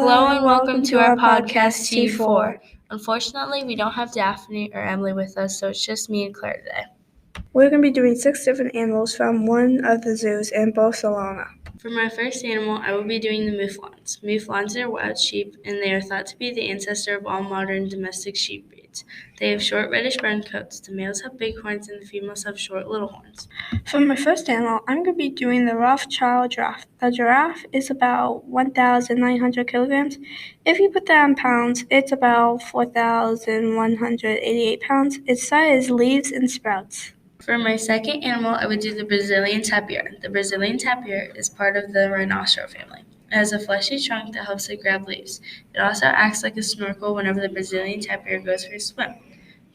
Hello and welcome to our podcast T4. Unfortunately, we don't have Daphne or Emily with us, so it's just me and Claire today. We're going to be doing 6 different animals from one of the zoos in Barcelona. For my first animal, I will be doing the mouflons. Mouflons are wild sheep, and they are thought to be the ancestor of all modern domestic sheep breeds. They have short reddish-brown coats. The males have big horns, and the females have short little horns. For my first animal, I'm going to be doing the Rothschild giraffe. The giraffe is about 1,900 kilograms. If you put that in pounds, it's about 4,188 pounds. Its diet is leaves and sprouts. For my second animal, I would do the Brazilian tapir. The Brazilian tapir is part of the rhinoceros family. It has a fleshy trunk that helps it grab leaves. It also acts like a snorkel whenever the Brazilian tapir goes for a swim.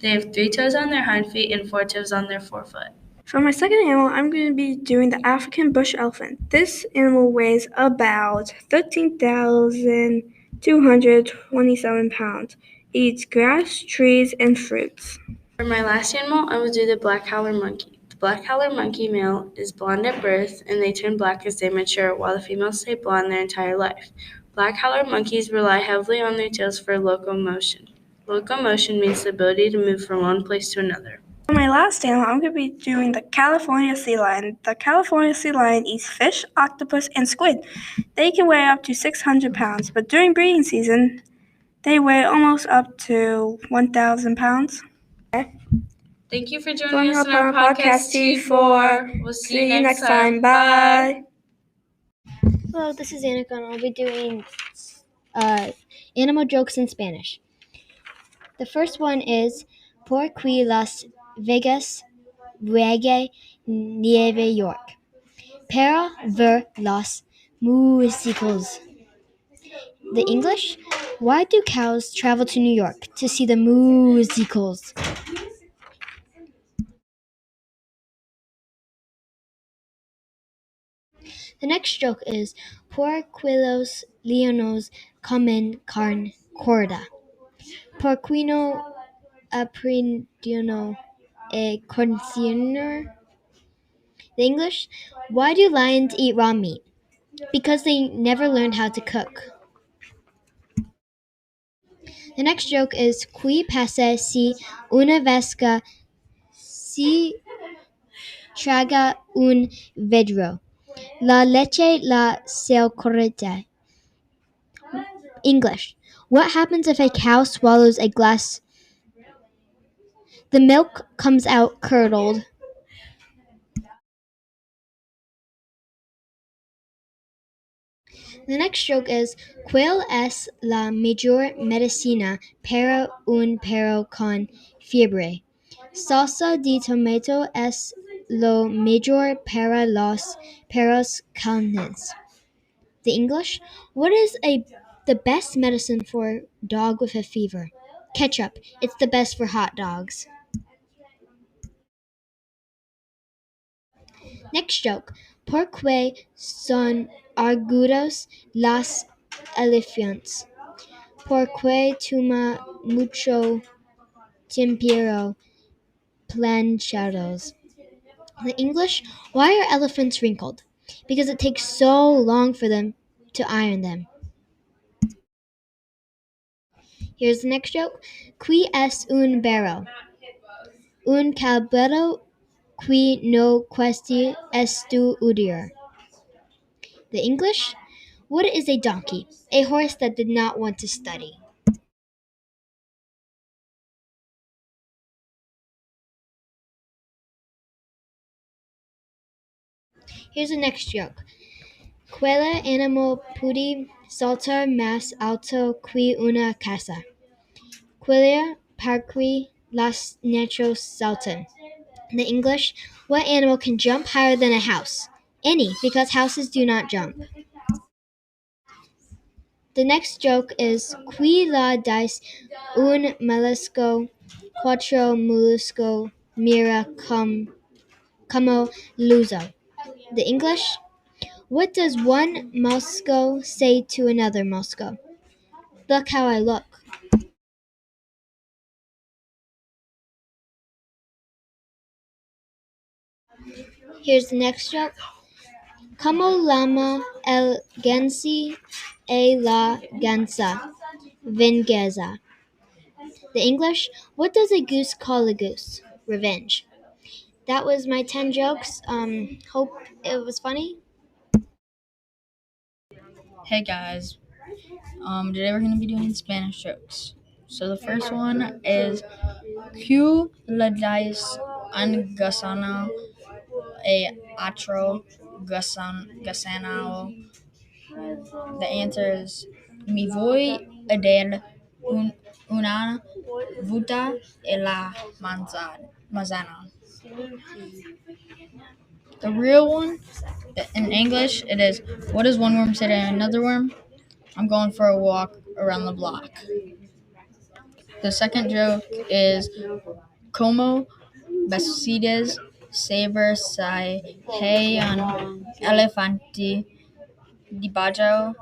They have 3 toes on their hind feet and 4 toes on their forefoot. For my second animal, I'm going to be doing the African bush elephant. This animal weighs about 13,227 pounds. It eats grass, trees, and fruits. For my last animal, I will do the black howler monkey. The black howler monkey male is blonde at birth, and they turn black as they mature, while the females stay blonde their entire life. Black howler monkeys rely heavily on their tails for locomotion. Locomotion means the ability to move from one place to another. For my last animal, I'm going to be doing the California sea lion. The California sea lion eats fish, octopus, and squid. They can weigh up to 600 pounds, but during breeding season, they weigh almost up to 1,000 pounds. Thank you for joining us on our podcast T4. We'll See you next time. Bye. Hello, this is Annika, and I'll be doing animal jokes in Spanish. The first one is Por qué Las Vegas reggae Nueva York. Para ver los músicos. The English, why do cows travel to New York to see the musicals? The next joke is Por qué los leones comen carne gorda. Por qué no aprendieron a cocinar? The English, why do lions eat raw meat? Because they never learned how to cook. The next joke is Qui pasa si una vasca si traga un vedro? La leche la correte. English, what happens if a cow swallows a glass? The milk comes out curdled. The next joke is ¿Cuál es la mejor medicina para un perro con fiebre? Salsa de tomato es lo mejor para los perros calientes. The English, what is the best medicine for a dog with a fever? Ketchup. It's the best for hot dogs. Next joke. ¿Por qué son agudos los elefantes? ¿Por qué toma mucho tiempo planchados? The English, why are elephants wrinkled? Because it takes so long for them to iron them. Here's the next joke. Qui es un barro? Un caballo qui no quiere estudiar. The English, what is a donkey? A horse that did not want to study. Here's the next joke. ¿Cuál animal puede saltar más alto que una casa? ¿Cuál parque los niños saltan? The English, what animal can jump higher than a house? Any, because houses do not jump. The next joke is Qui la dice un mollusco quattro mollusco mira como luso. The English, what does one mollusco say to another mollusco? Look how I look. Here's the next joke. Como llama el ganso e la ganza, venganza. The English, what does a goose call a goose? Revenge. That was my 10 jokes. Hope it was funny. Hey guys, today we're gonna be doing Spanish jokes. So the first one is Q le dice un gusano a otro gusano. The answer is mi voy a dar una vuelta en la manzana. The real one, in English, it is what does one worm say to another worm? I'm going for a walk around the block. The second joke is como Besides saber sai hey an elefante debajo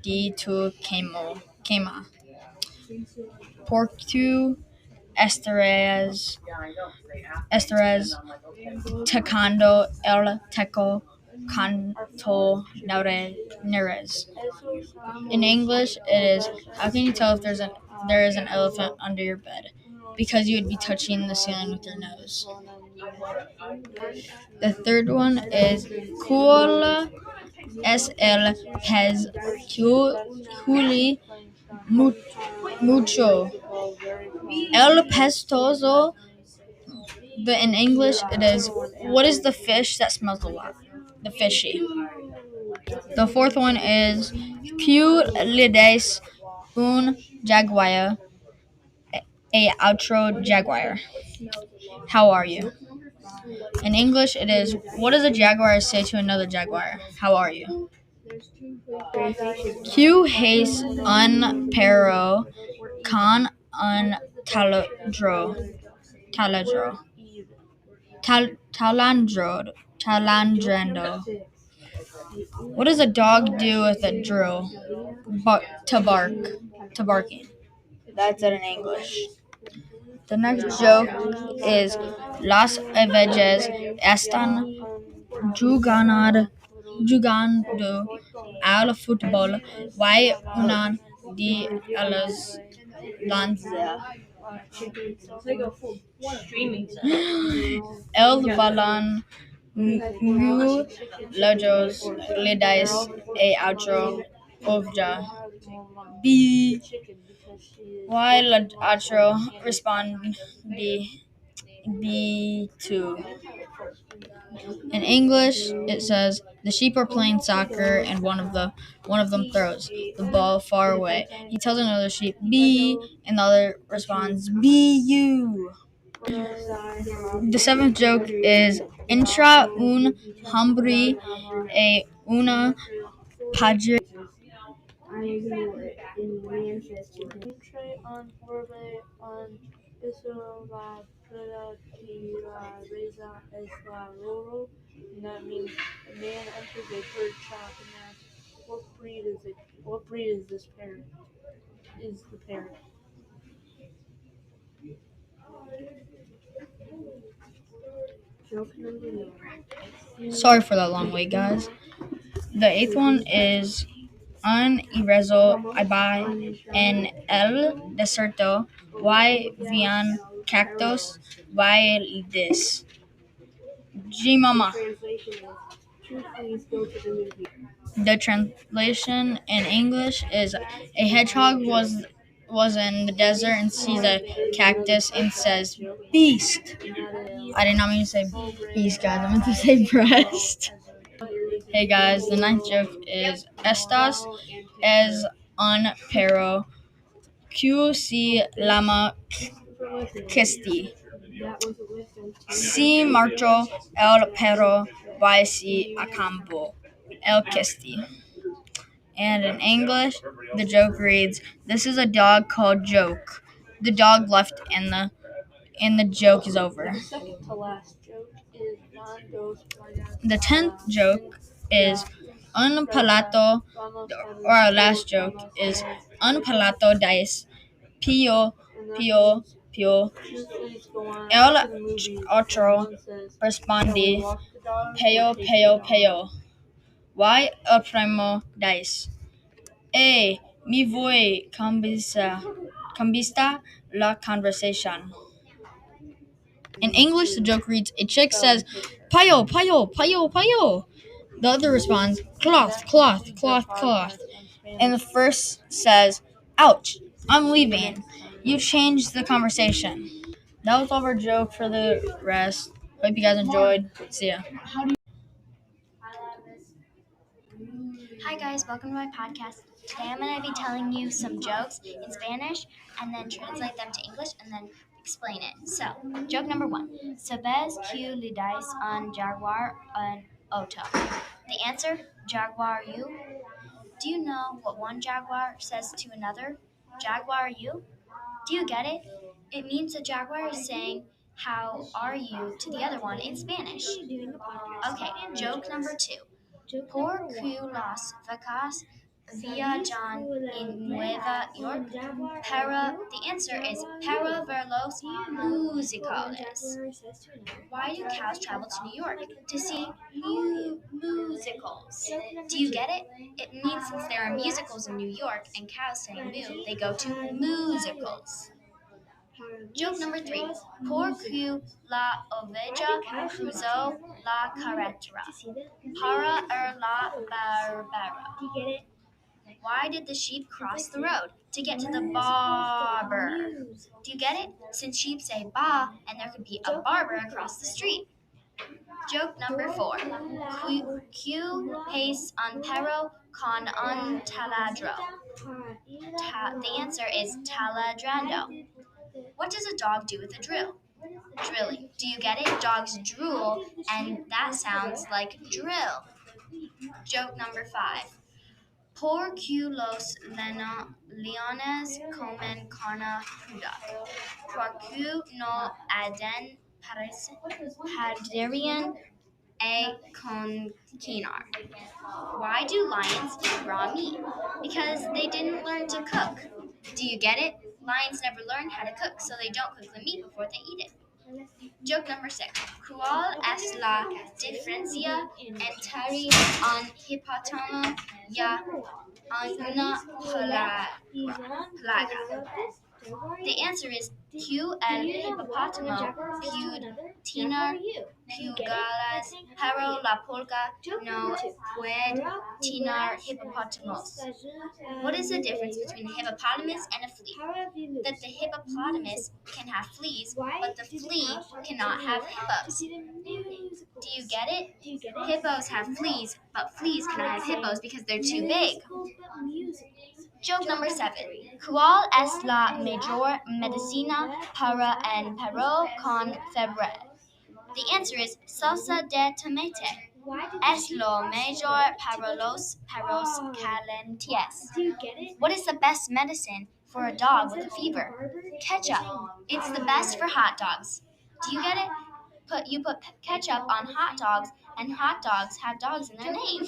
de tu quema. Portu esteres tocando el teco canto neres. In English, it is how can you tell if there is an elephant under your bed? Because you would be touching the ceiling with your nose. The third one is ¿Cuál es el pez que huele mucho? El pestoso. But in English, it is what is the fish that smells a lot? The fishy. The fourth one is Q le dice un jaguar a outro jaguar. How are you? In English, it is what does a jaguar say to another jaguar? How are you? Q hace un perro con un talandro. What does a dog do with a drill? To barking. That's it in English. The next joke is Las abejas están jugando al fútbol. Why una de ellas lanza el balón muy lejos le dice a otro obja. B. Why la otro respond B2. In English, it says the sheep are playing soccer and one of them throws the ball far away. He tells another sheep B, and the other responds BU. The seventh joke is Entra un hombre a una padre. Sorry for that long wait, guys. The eighth one is un irrezo ibai en el desierto y vian cactus y this. G mama. The translation in English is a hedgehog was in the desert and sees a cactus and says beast. I did not mean to say beast, guys. I meant to say breast. Hey guys, the ninth joke is Estas es un perro que se llama Kisti. Si marchó el perro y se acabó el Kisti. And in English, the joke reads, "This is a dog called Joke. The dog left and the joke is over." The 10th joke is un palato, or our last joke is un palato dice pio pio. El otro responde peo. Why el primo dice? A. Mi voy cambista la conversation. In English, the joke reads, a chick says, payo, payo, payo, payo. The other responds, cloth, cloth, cloth, cloth. And the first says, ouch, I'm leaving. You changed the conversation. That was all of our joke for the rest. Hope you guys enjoyed. See ya. Hi guys, welcome to my podcast. Today I'm going to be telling you some jokes in Spanish and then translate them to English and then explain it. So, joke number 1. ¿Sabes que le dais un jaguar un auto? The answer, jaguar you. Do you know what one jaguar says to another? Jaguar you? Do you get it? It means the jaguar is saying, how are you to the other one in Spanish. Okay, joke number 2. ¿Por qué las vacas viajan en Nueva York? The answer is para ver los musicales. Why do cows travel to New York? To see musicals. Do you get it? It means since there are musicals in New York and cows say moo, they go to musicals. Joke number 3. ¿Por qué la oveja cruzó la carretera? Para la barbera. Why did the sheep cross the road? To get to the barber. Do you get it? Since sheep say ba, and there could be a barber across the street. Joke number 4. Q pace un perro con un taladro. The answer is taladrando. What does a dog do with a drill? Drilling. Do you get it? Dogs drool, and that sounds like drill. Joke number 5. ¿Por qué los leones comen carne cruda? ¿Por qué no aden padrían a cocinar? Why do lions eat raw meat? Because they didn't learn to cook. Do you get it? Lions never learned how to cook, so they don't cook the meat before they eat it. Joke number 6. ¿Cuál es la diferencia entre un hipopótamo y una plaga? The answer is Q el hipopótamo tiene pulgas, pero la pulga no puede tener hipopótamos. What is the difference between a hippopotamus and a flea? That the hippopotamus can have fleas, but the flea cannot have hippos. Do you get it? Hippos have fleas, but fleas cannot have hippos because they're too big. Joke number 7. ¿Cuál es la mejor medicina para un perro con fiebre? The answer is salsa de tomate. Es lo mejor para los perros calientes. What is the best medicine for a dog with a fever? Ketchup. It's the best for hot dogs. Do you get it? You put ketchup on hot dogs, and hot dogs have dogs in their name.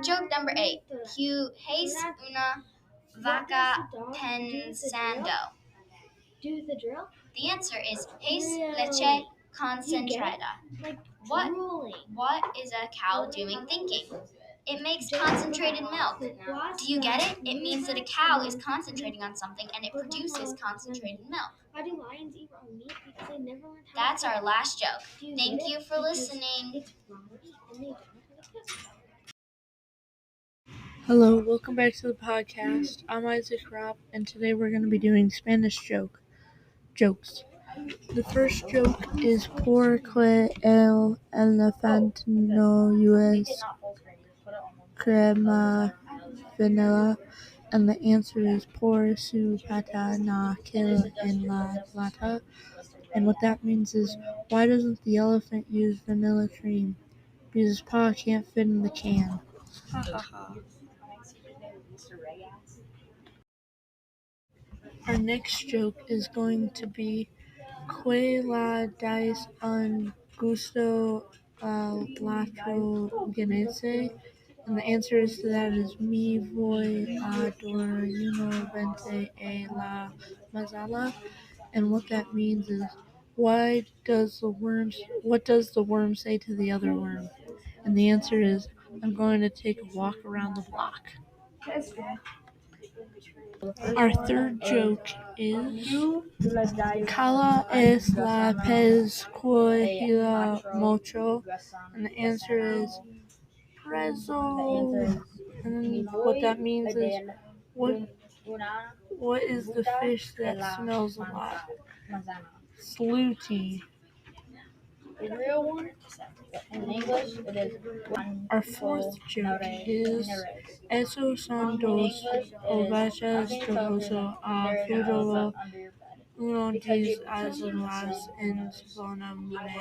Joke number 8. ¿Qué es una vaca pensando? The answer is es leche concentrada. What is a cow doing thinking? It makes concentrated milk. Do you get it? It means that a cow is concentrating on something and it produces concentrated milk. Why do lions eat raw meat? Because they never learned how That's our last joke. Thank you for listening. it's raw meat and they don't know how to cook. Hello, welcome back to the podcast. I'm Isaac Robb, and today we're going to be doing Spanish jokes. The first joke is ¿Por qué el elefante no usa crema vanilla? And the answer is por su pata no quil en la lata. And what that means is, why doesn't the elephant use vanilla cream? Because his paw can't fit in the can. Ha ha ha. Our next joke is going to be ¿Qué le dais un gusto al plato ganense? And the answer to that is Mi voy a desayunarme a la manzana. And what that means is, what does the worm say to the other worm? And the answer is I'm going to take a walk around the block. Our third joke is Cala es la pez cogida mucho, and the answer is prezzo. And what that means is what is the fish that smells a lot? Slooty. The real one, in English, it is Our fourth joke is Esos son dos ovejas de oso a fútbol uno diz as las en bona mune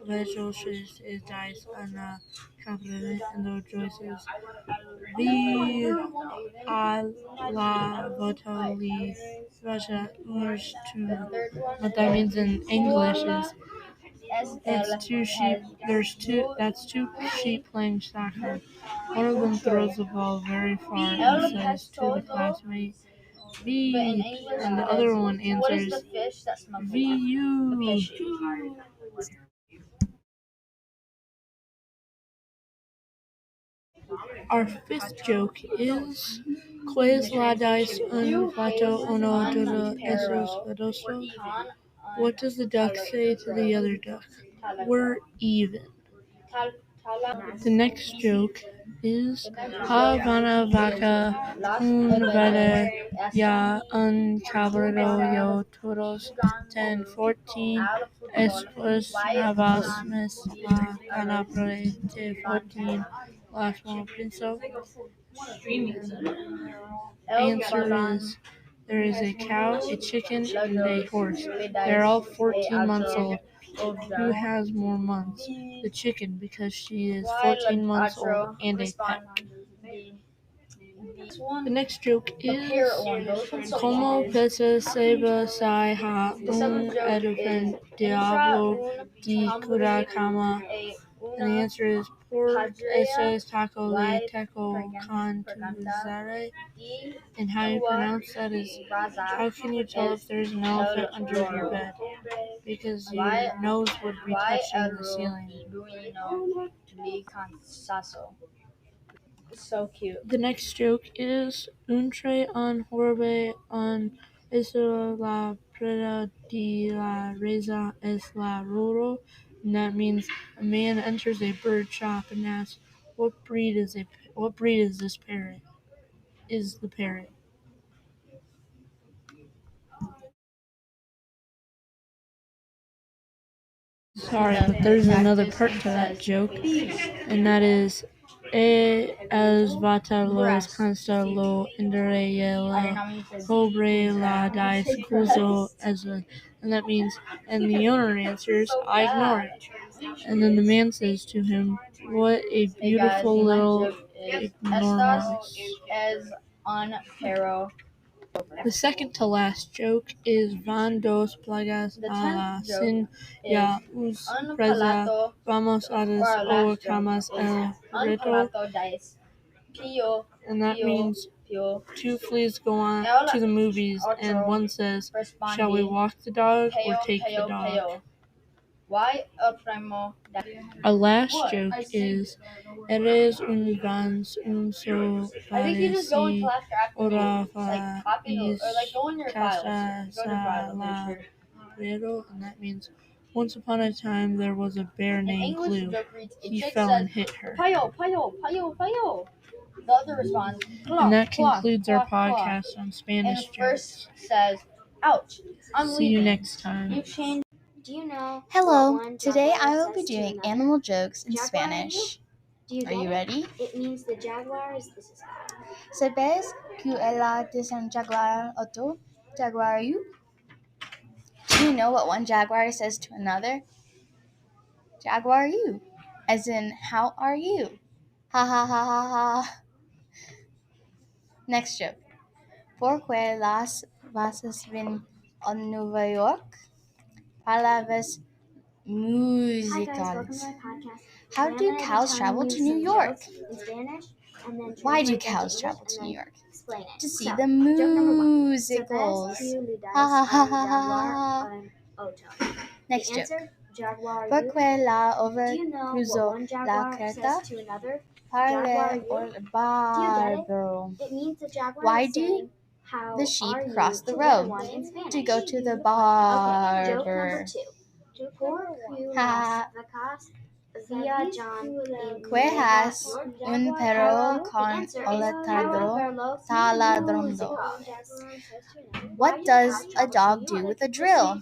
ovejas es dice ana cabrera and the joyces vi a la votali vaja urge to. What that means in English is that's two sheep. That's two sheep playing soccer. One of them throws the ball very far and says to the classmate, "V," and the other one answers, "VU." Our fifth joke is, "¿Cuál la dice un plato uno de esos vadoso?" What does the duck say to the other duck? We're even. The next joke is Havana vaca un verde ya un cabrero yo todos 10-14 estos navas mes la canabre de 14 last one prinso. Answer is there is a cow, a chicken, and a horse. They're all 14 months old. Who has more months? The chicken, because she is 14 months old and a pet. The next joke is Como pesa seba sai ha un elephant diablo di cura cama? And the answer is por eso taco le teco con tu zare. And how you pronounce that is, how can you tell if there's an elephant under your bed? Because your nose would be touching the ceiling. So cute. The next joke is Untre on horbe on eso la preda de la reza es la roro, and that means a man enters a bird shop and asks, what breed is this parrot? Is the parrot? Sorry, but there's another part to that joke, and that is es vata los consta lo la pobre la dice cuzo as a, and that means, and the owner answers, I ignore it. And then the man says to him, what a beautiful little ignoramus. Es un perro. The second to last joke is Van dos plagas a la sin ya us presa vamos a las o camas el reto, and that means two fleas go on to the movies and one says, shall we walk the dog or take the dog? Our last joke is Eres un vans un so pareci ora fa is casa sa la rero, and that means once upon a time there was a bear named Glue. He fell and hit her. The other responds, And that concludes our podcast on Spanish jokes. Says, ouch. See you next time. Do you know? Hello, what one today jaguar I will says be to doing another? animal jokes in Jaguar? Spanish. Do you Are get you it? ready? It means the jaguars. This is ¿Sabes que ella dice un jaguar otro jaguar you? Do you know what one jaguar says to another? Jaguar you. As in, how are you? Ha ha ha ha ha. Next joke. ¿Por qué las vasas ven a Nueva York? Palabras Hi guys, welcome to musicales. my podcast. How Today do I'm gonna be cows telling travel you to New some York? jokes in Spanish, and then Why do translate them to cows English, travel and to then New York? explain it. To see So, the joke number one. musicals. Sabes que le Ha ha dice ha un ha ha jaguar ha. un auto? Next The joke. answer, jaguar ¿Por you. qué la Do ova you know what cruzó one la jaguar carta? says to another? Parle or barbaro. It means the jaguar. Why is do saying, "How the sheep are cross you?" the to road one in Spanish. to go to the Okay, joke barber? number 2. Por que Ha. las vacas viajan en Cuejas un perro The con answer is taladrondo. What does a dog do with a drill?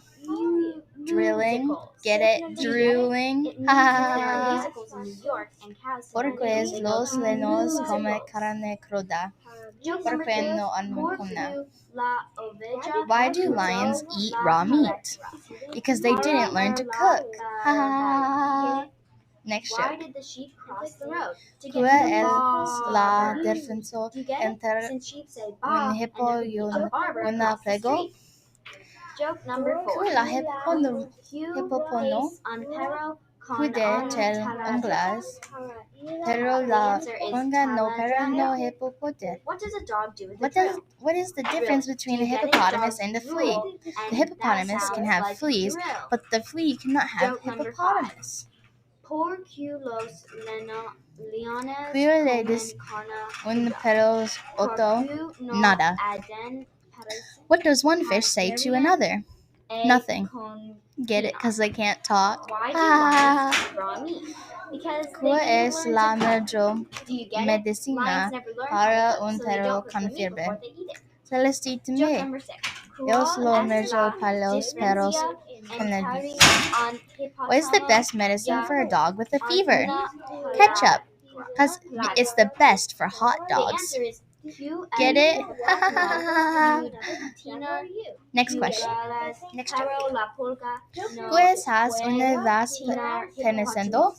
Drilling. Get it? Drilling. It means there are musicals in New York and cows sing Porque blues. They go los to lenos come musicals. carne cruda. Joke number Porque 2. no Por anmukuna. que la oveja Why do lions eat raw meat? Because they didn't learn to cook. Ha ha ha. Next Why joke. did the sheep cross the road? To get Cuál to the es la barber. diferencia Do you get it? entre Since sheep say un ba hippo and y a barber una across the pego? street. Joke number 4. Que la hippopono Place on perro con puede un ter taladro. unglas, pero The la answer is unga no, pero no taladro. hippopote. What does a dog do with a drill? What is the difference between Do a you get it? hippopotamus Dogs and a drool, flea? and The that hippopotamus can sounds have like fleas, drill. but the flea cannot have Joke number 5. hippopotamus. Por que los leones Queer comen ladies carne un cruda? perros otto Por que no nada. aden parecen What does one fish say to another? a Nothing. con Get it? Because they can't talk. Why do lions eat raw meat? Because they ¿Cuál didn't es learn la to cook. mejor Do you get it? medicina Lions never learn how para to cook, un so they perro don't cook con the meat fiebre? before they eat it. Joke Celestitime. number 6. Es lo ¿Cuál es mejor la para los perros diferencia con la entre un What is the hipopótamo best medicine for a dog with a y fever? una Ketchup. Because paladra? it's the best for hot The dogs. answer is Q Get it? Next question. Next joke. Pues has una vas pensando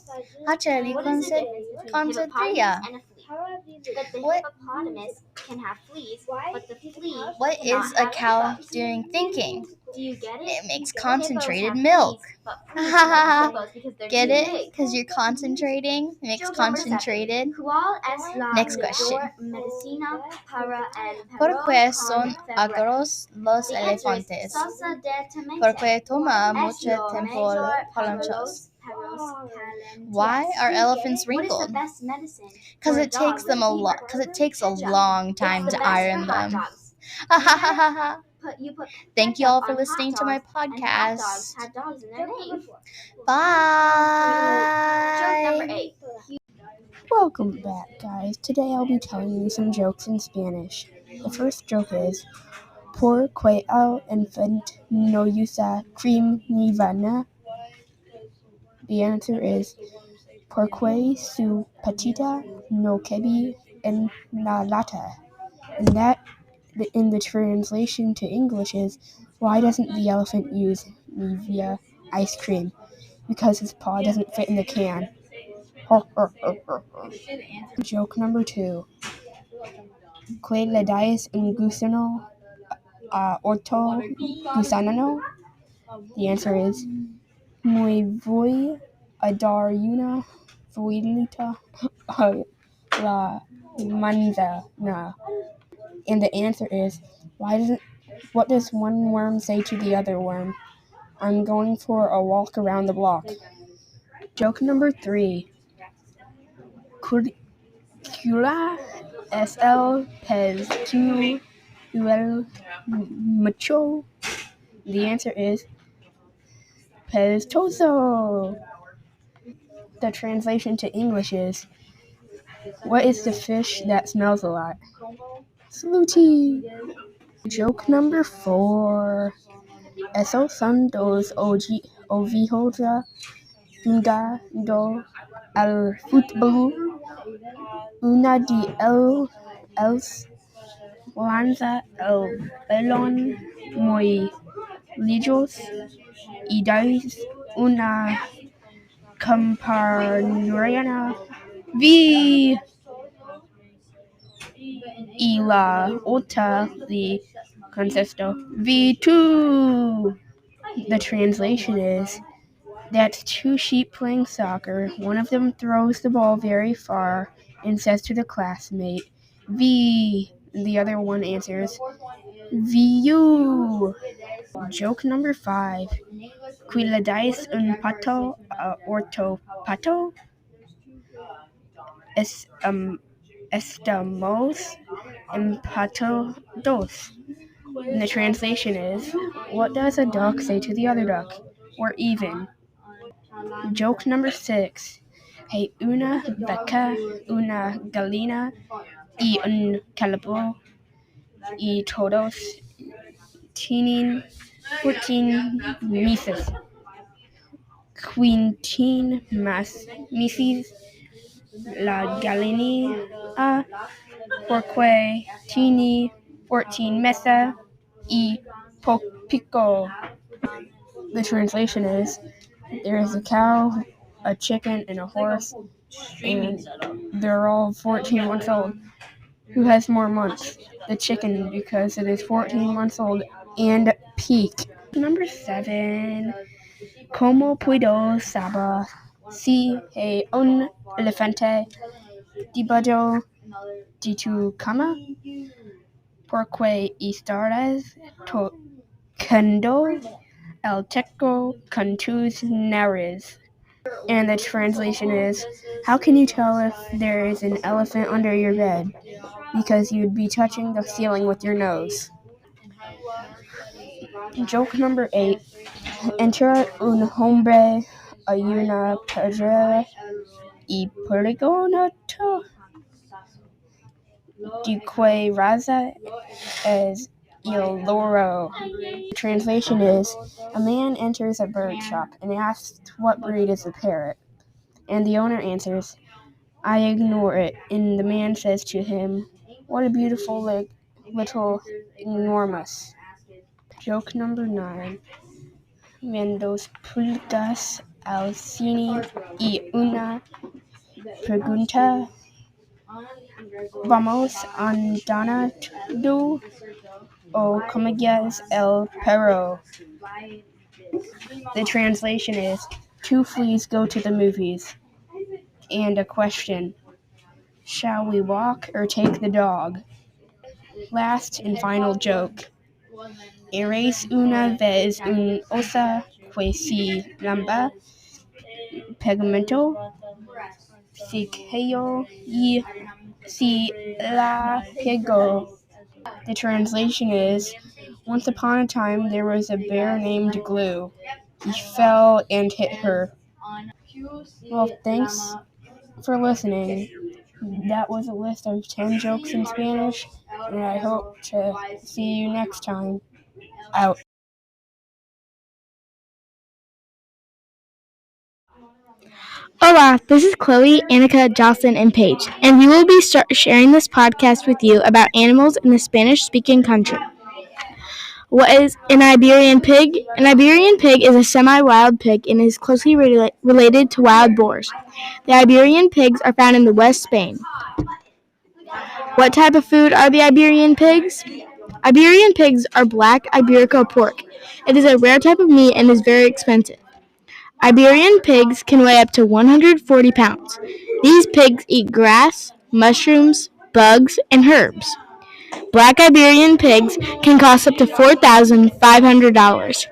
hacerle What is the difference between a concentria. hippopotamus and a flea? That the What- hippopotamus can have fleas, but the flea What cannot is a have cow hippos. doing thinking? Do you get it? It makes Hippos concentrated have milk. fleas, but fleas don't have hippos because they're Get too it? big. Because you're concentrating. It makes Joke number 7. concentrated. ¿Cuál es la Next question. mejor medicina para el ¿Por perro qué con son fiebre? agros los The answer is elefantes? salsa de tomate. Porque toma Es mucho lo tiempo mejor para palanchos. los perros calientes. Why are elephants What is the wrinkled? best medicine Because for a it dog takes with them a fever? lot. Because it takes a Ketchup. long It's time the to best iron for hot them. dogs. You put Thank you ketchup all for on listening hot to my dogs, and hot dogs podcast. had dogs in their name. Joke number Bye. 8. Welcome back, guys. Today I'll be telling you some jokes in Spanish. The first joke is, ¿Por qué el infante no usa cream ni vana? The answer is, ¿Por qué su patita no cabe en la lata? And that, in the translation to English, is, why doesn't the elephant use Nivea ice cream? Because his paw doesn't fit in the can. Joke number 2. ¿Qué le dice un gusano a otro gusano? The answer is, muy voy a dar una vuelta a la manzana. And the answer is, what does one worm say to the other worm? I'm going for a walk around the block. Joke number 3. Cula es el pez que el macho? The answer is pestoso. The translation to English is, what is the fish that smells a lot? Saluti. Joke number 4. Esos son dos ovejos jugando al fútbol. Una de ellos lanza el balón muy lejos y da una campana vi y la otra le contestó V2. The translation is, that's two sheep playing soccer. One of them throws the ball very far and says to the classmate, V. The other one answers, VU. Joke number 5. Qui le dice un pato orto pato? estamos empatados. And the translation is, what does a duck say to the other duck? We're even. Joke number 6. Hay una vaca, una gallina y un calabo y todos tienen 14 meses. Quintin más meses. La gallina porque tiene 14 meses y popico. The translation is, there is a cow, a chicken, and a horse, and they're all 14 months old. Who has more months? The chicken, because it is 14 months old and peak. Number 7. ¿Cómo puedo saber si hay un elefante debajo de tu cama? Porque estás tocando el techo con tus narices. And the translation is, how can you tell if there is an elephant under your bed? Because you'd be touching the ceiling with your nose. Joke number 8. Enter un hombre a una pedra y poligonato de que raza es el loro. The translation is, a man enters a bird shop and asks what breed is the parrot. And the owner answers, I ignore it. And the man says to him, what a beautiful little enormous. Joke number 9. Ven dos pulgas al cine y una pregunta. Vamos andando o comillas el perro. The translation is, two fleas go to the movies. And a question, shall we walk or take the dog? Last and final joke. Eres una vez un osa que si lamba pegamento si cayó y si la pegó. The translation is, once upon a time there was a bear named Glue. He fell and hit her. Well, thanks for listening. That was a list of 10 jokes in Spanish, and I hope to see you next time. Out. Hola, this is Chloe, Annika, Jocelyn, and Paige, and we will be sharing this podcast with you about animals in a Spanish-speaking country. What is an Iberian pig? An Iberian pig is a semi-wild pig and is closely related to wild boars. The Iberian pigs are found in the West Spain. What type of food are the Iberian pigs? Iberian pigs are black Iberico pork. It is a rare type of meat and is very expensive. Iberian pigs can weigh up to 140 pounds. These pigs eat grass, mushrooms, bugs, and herbs. Black Iberian pigs can cost up to $4,500.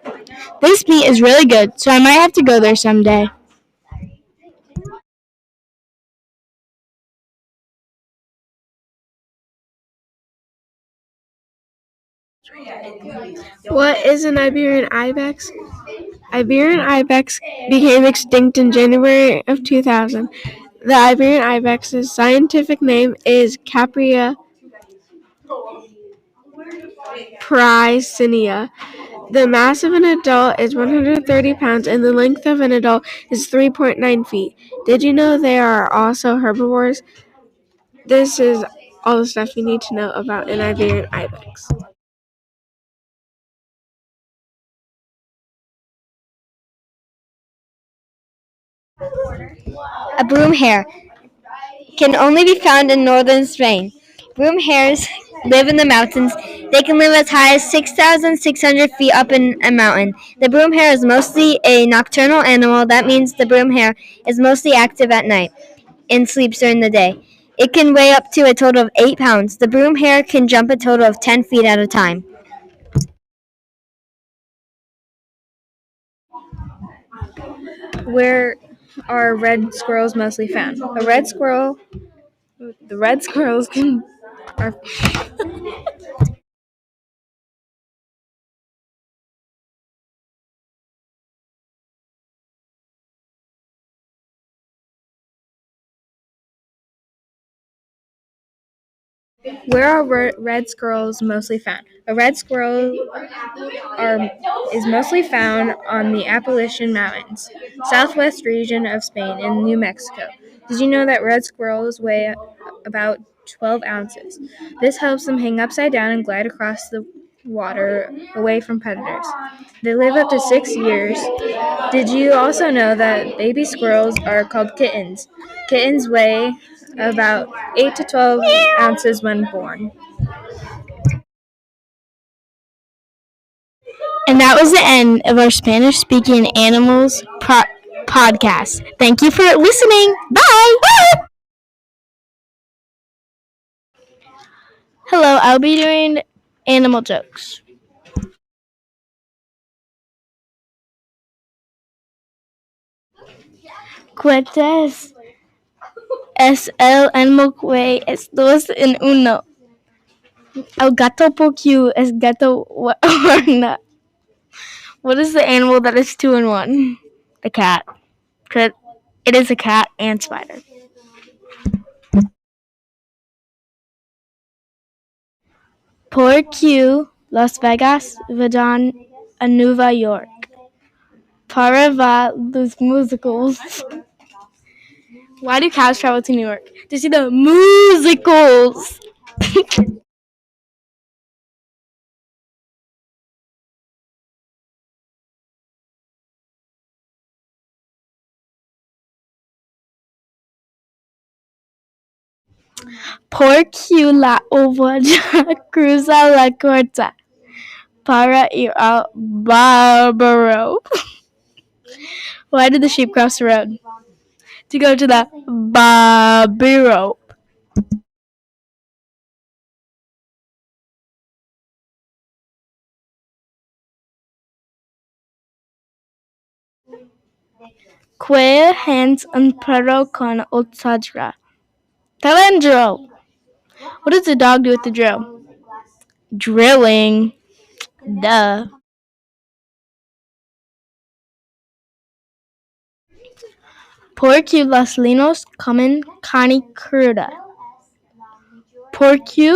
This meat is really good, so I might have to go there someday. What is an Iberian ibex? Iberian ibex became extinct in January of 2000. The Iberian ibex's scientific name is Capria praesinia. The mass of an adult is 130 pounds and the length of an adult is 3.9 feet. Did you know they are also herbivores? This is all the stuff you need to know about an Iberian ibex. A broom hare can only be found in northern Spain. Broom hares live in the mountains. They can live as high as 6,600 feet up in a mountain. The broom hare is mostly a nocturnal animal. That means the broom hare is mostly active at night and sleeps during the day. It can weigh up to a total of 8 pounds. The broom hare can jump a total of 10 feet at a time. Where are red squirrels mostly found? A red squirrel The red squirrels are Where are red squirrels mostly found? A red squirrel is mostly found on the Appalachian Mountains, southwest region of Spain and New Mexico. Did you know that red squirrels weigh about 12 ounces? This helps them hang upside down and glide across the water away from predators. They live up to 6 years. Did you also know that baby squirrels are called kittens? Kittens weigh about 8 to 12 ounces when born. And that was the end of our Spanish speaking animals podcast. Thank you for listening. Bye. Hello, I'll be doing animal jokes. ¿Cuántas es el animal que es dos en uno? El gato porque es gato or not. What is the animal that is two in one? A cat. It is a cat and spider. Por qué Las Vegas van a Nueva York para ver los musicals. Why do cows travel to New York? To see the musicals. Por qué la oveja cruza la corta para ir al barbero? Why did the sheep cross the road? To go to the barbero. ¿Qué hands un perro con otadra? Talandro. What does the dog do with the drill? Drilling. Duh. ¿Por qué los linos comen carne cruda? ¿Por qué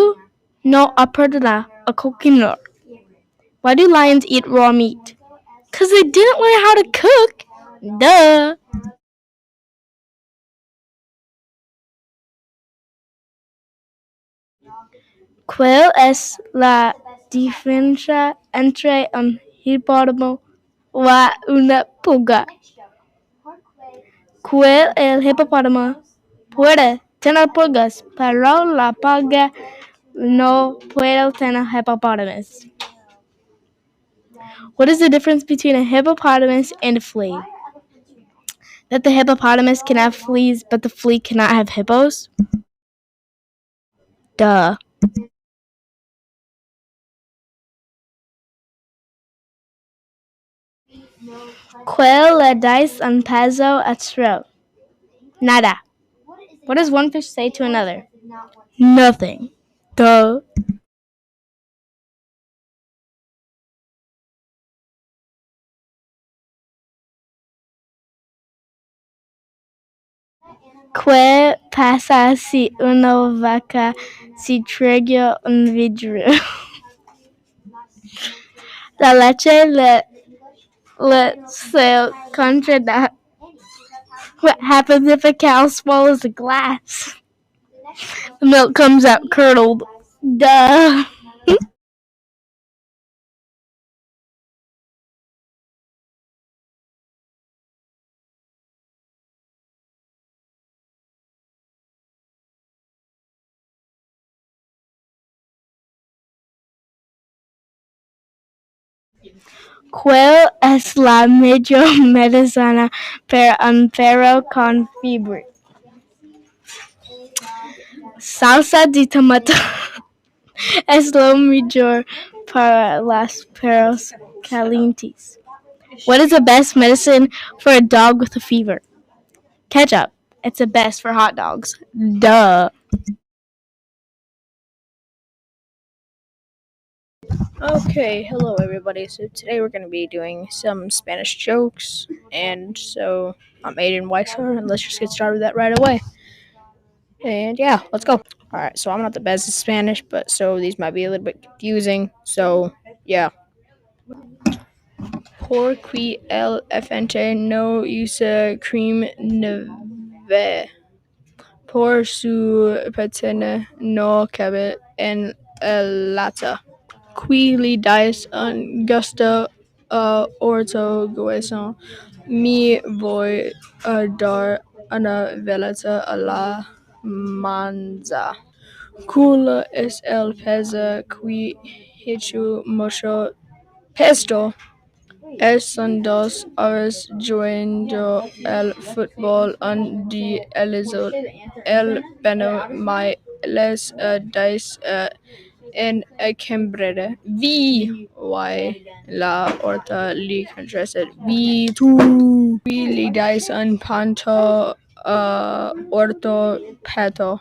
no apertura a coconut? Why do lions eat raw meat? 'Cause they didn't learn how to cook. Duh. ¿Cuál es la diferencia entre un hipopótamo y una pulga? ¿Cuál el hipopótamo puede tener pulgas, pero la pulga no puede tener hippopotamus? What is the difference between a hippopotamus and a flea? That the hippopotamus can have fleas, but the flea cannot have hippos? Duh. ¿Cuál le dice un peso a otro? Nada. What does one fish say to another? Nothing. Duh. ¿Qué pasa si una vaca se traga un vidrio? La leche le se contra. What happens if a cow swallows a glass? The milk comes out curdled. Duh. ¿Cuál es la mejor medicina para un perro con fiebre? Salsa de tomate es lo mejor para los perros calientes. What is the best medicine for a dog with a fever? Ketchup. It's the best for hot dogs. Duh. Okay, hello everybody. So today we're going to be doing some Spanish jokes, and so I'm Aiden Weiser, and let's just get started with that right away. And yeah, let's go. All right, so I'm not the best at Spanish, but so these might be a little bit confusing. So yeah. Por qui el elefante no usa cream neve. Por su patina no cabe en el lata. Qui li dice angusta orto goison. Mi voi a dar una veleta a la manza. Cula es el pesa qui hichu mucho pesto. Es son dos horas jugando el fútbol un día el beno mai les dice en Cambridge. Vi la orta li contested. Vi tu. Vi li dice un panto orto peto.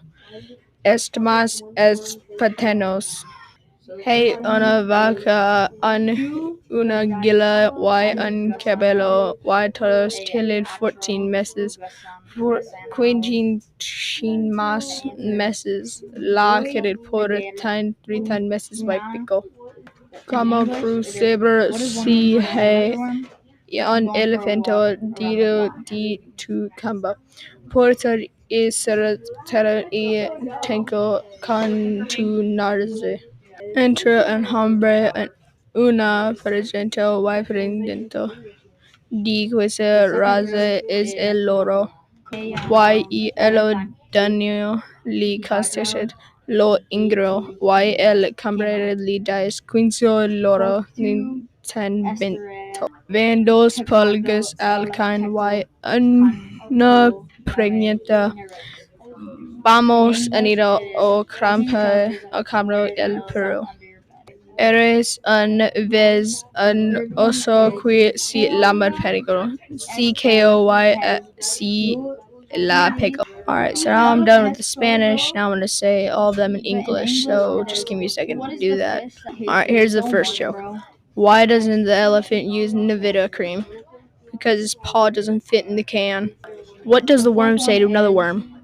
Estimas es patenos. Hey, una vaca, una gila, un cabello, todos tienen 14 meses, 15 más meses, la que por 30 meses by pico. Como cruceber si hey, un elefanto dido di tu camba. Porter y será y tengo con tu narze. Entre un hombre y una presenta dentro di questa raza es el loro. Y el daño li costet lo ingro. Y el cambrere li dice quince loro nintendimento. Van dos pulgas al can y una pregneta. Vamos unido o crampa o cambro el perro. Eres un vez un oso qui si lamar pericolo. C-K-O-Y la pickle. Alright, so now I'm done with the Spanish. Now I'm going to say all of them in English. So just give me a second to do that. Alright, here's the first joke. Why doesn't the elephant use Nivea cream? Because his paw doesn't fit in the can. What does the worm say to another worm?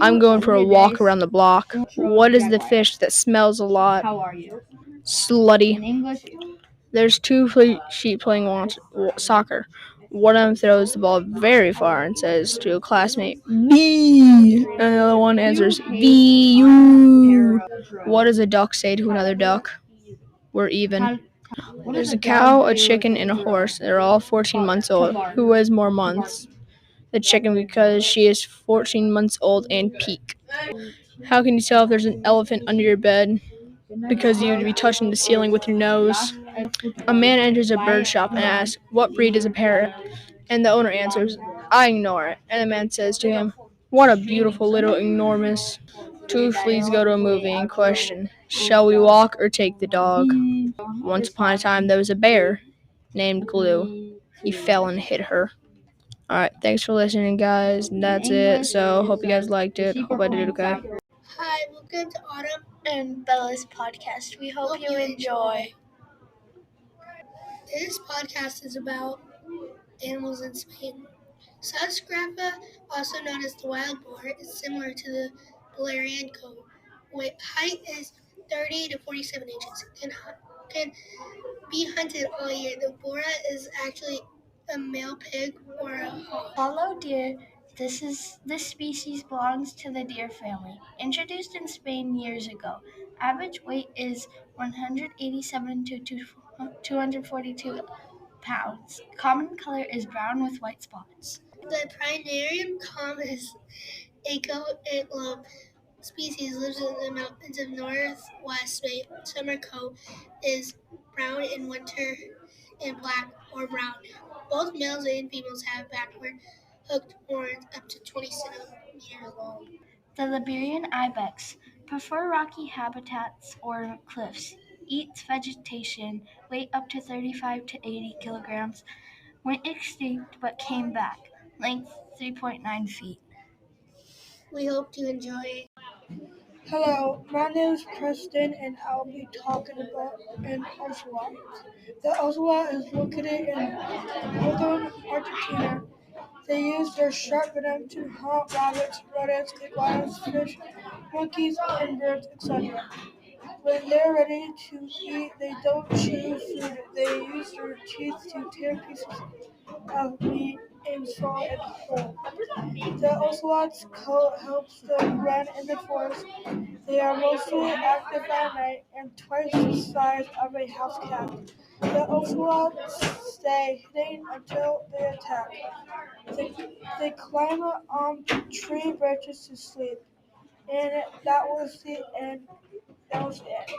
I'm going for a walk around the block. What is the fish that smells a lot? Slutty. There's two sheep playing soccer. One of them throws the ball very far and says to a classmate, "V." And the other one answers, "VU." What does a duck say to another duck? We're even. There's a cow, a chicken, and a horse. They're all 14 months old. Who has more months? The chicken, because she is 14 months old and peak. How can you tell if there's an elephant under your bed? Because you would be touching the ceiling with your nose. A man enters a bird shop and asks, "What breed is a parrot?" And the owner answers, "I ignore it." And the man says to him, "What a beautiful little enormous." Two fleas go to a movie and question, "Shall we walk or take the dog?" Once upon a time there was a bear named Glue. He fell and hit her. Alright, thanks for listening, guys. That's it. So, hope you guys liked it. Hope I did okay. Hi, welcome to Autumn and Bella's podcast. We hope you enjoy. This podcast is about animals in Spain. Sagrada, also known as the wild boar, is similar to the Balearian goat. Height is 30 to 47 inches. Can be hunted all year. The bora is actually a male pig or a hog. Hollow deer. This species belongs to the deer family. Introduced in Spain years ago. Average weight is 187 to 242 pounds. Common color is brown with white spots. The Praenarium communis, a goat antelope species, lives in the mountains of northwest Spain. Summer coat is brown in winter and black or brown. Both males and females have backward hooked horns up to 20 centimeters long. The Liberian ibex prefer rocky habitats or cliffs. Eats vegetation. Weight up to 35 to 80 kilograms. Went extinct but came back. Length 3.9 feet. We hope to enjoy. Hello, my name is Preston and I'll be talking about an ocelot. The ocelot is located in northern Argentina. They use their sharp venom to hunt rabbits, rodents, iguanas, fish, monkeys, and birds, etc. When they're ready to eat, they don't chew food. They use their teeth to tear pieces of meat and swallow it whole. The ocelot's coat helps them blend in the forest. They are mostly active at night and twice the size of a house cat. The ocelots stay hidden until they attack. They climb on tree branches to sleep. And that was the end. That was it.